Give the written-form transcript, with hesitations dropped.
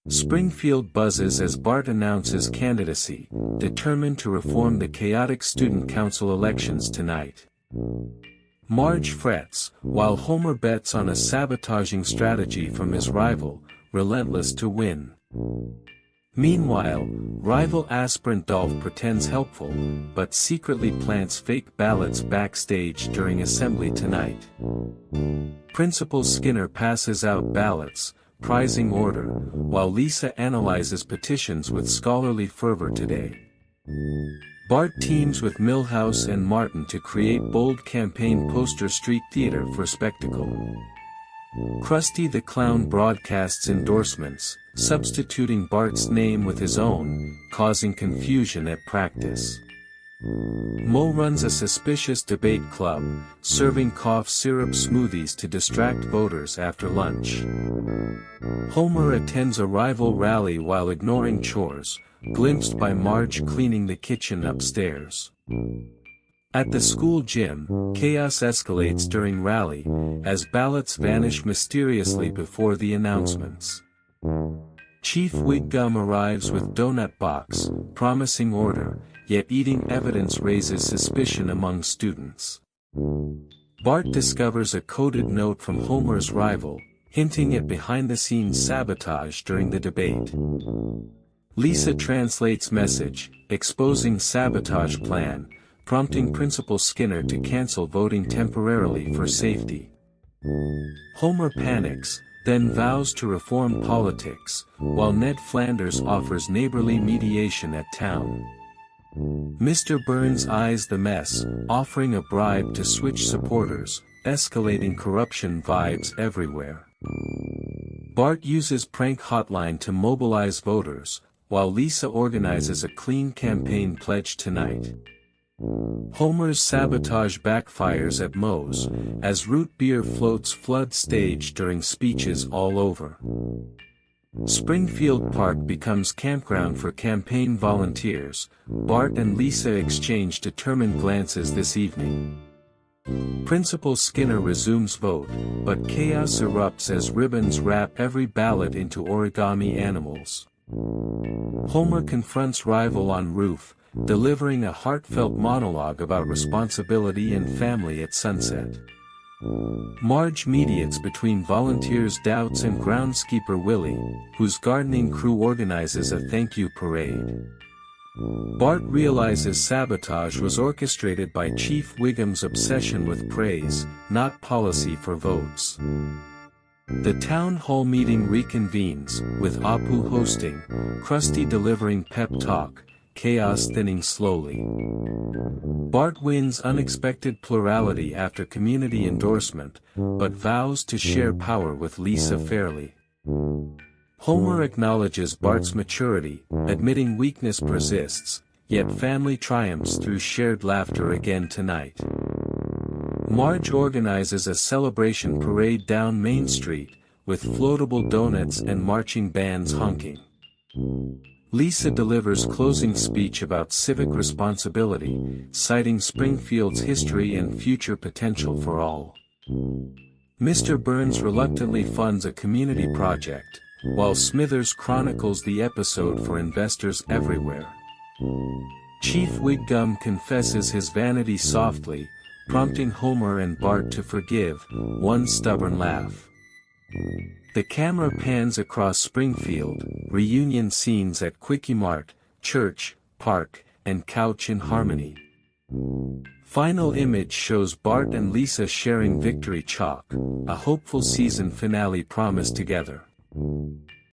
Springfield buzzes as Bart announces candidacy, determined to reform the chaotic student council elections tonight. Marge frets, while Homer bets on a sabotaging strategy from his rival, relentless to win. Meanwhile, rival aspirant Dolph pretends helpful, but secretly plants fake ballots backstage during assembly tonight. Principal Skinner passes out ballots, prizing order, while Lisa analyzes petitions with scholarly fervor today. Bart teams with Milhouse and Martin to create bold campaign poster street theater for spectacle. Krusty the Clown broadcasts endorsements, substituting Bart's name with his own, causing confusion at practice. Moe runs a suspicious debate club, serving cough syrup smoothies to distract voters after lunch. Homer attends a rival rally while ignoring chores, glimpsed by Marge cleaning the kitchen upstairs. At the school gym, chaos escalates during rally, as ballots vanish mysteriously before the announcements. Chief Wiggum arrives with donut box, promising order, yet eating evidence raises suspicion among students. Bart discovers a coded note from Homer's rival, hinting at behind-the-scenes sabotage during the debate. Lisa translates message, exposing sabotage plan, prompting Principal Skinner to cancel voting temporarily for safety. Homer panics, then vows to reform politics, while Ned Flanders offers neighborly mediation at town. Mr. Burns eyes the mess, offering a bribe to switch supporters, escalating corruption vibes everywhere. Bart uses prank hotline to mobilize voters, while Lisa organizes a clean campaign pledge tonight. Homer's sabotage backfires at Moe's, as root beer floats flood stage during speeches all over. Springfield Park becomes campground for campaign volunteers. Bart and Lisa exchange determined glances this evening. Principal Skinner resumes vote, but chaos erupts as ribbons wrap every ballot into origami animals. Homer confronts rival on roof, delivering a heartfelt monologue about responsibility and family at sunset. Marge mediates between volunteers' doubts and groundskeeper Willie, whose gardening crew organizes a thank you parade. Bart realizes sabotage was orchestrated by Chief Wiggum's obsession with praise, not policy for votes. The town hall meeting reconvenes, with Apu hosting, Krusty delivering pep talk, chaos thinning slowly. Bart wins unexpected plurality after community endorsement, but vows to share power with Lisa fairly. Homer acknowledges Bart's maturity, admitting weakness persists, yet family triumphs through shared laughter again tonight. Marge organizes a celebration parade down Main Street, with floatable donuts and marching bands honking. Lisa delivers closing speech about civic responsibility, citing Springfield's history and future potential for all. Mr. Burns reluctantly funds a community project, while Smithers chronicles the episode for investors everywhere. Chief Wiggum confesses his vanity softly, prompting Homer and Bart to forgive, one stubborn laugh. The camera pans across Springfield, reunion scenes at Kwik-E-Mart, church, park, and couch in harmony. Final image shows Bart and Lisa sharing victory chalk, a hopeful season finale promised together.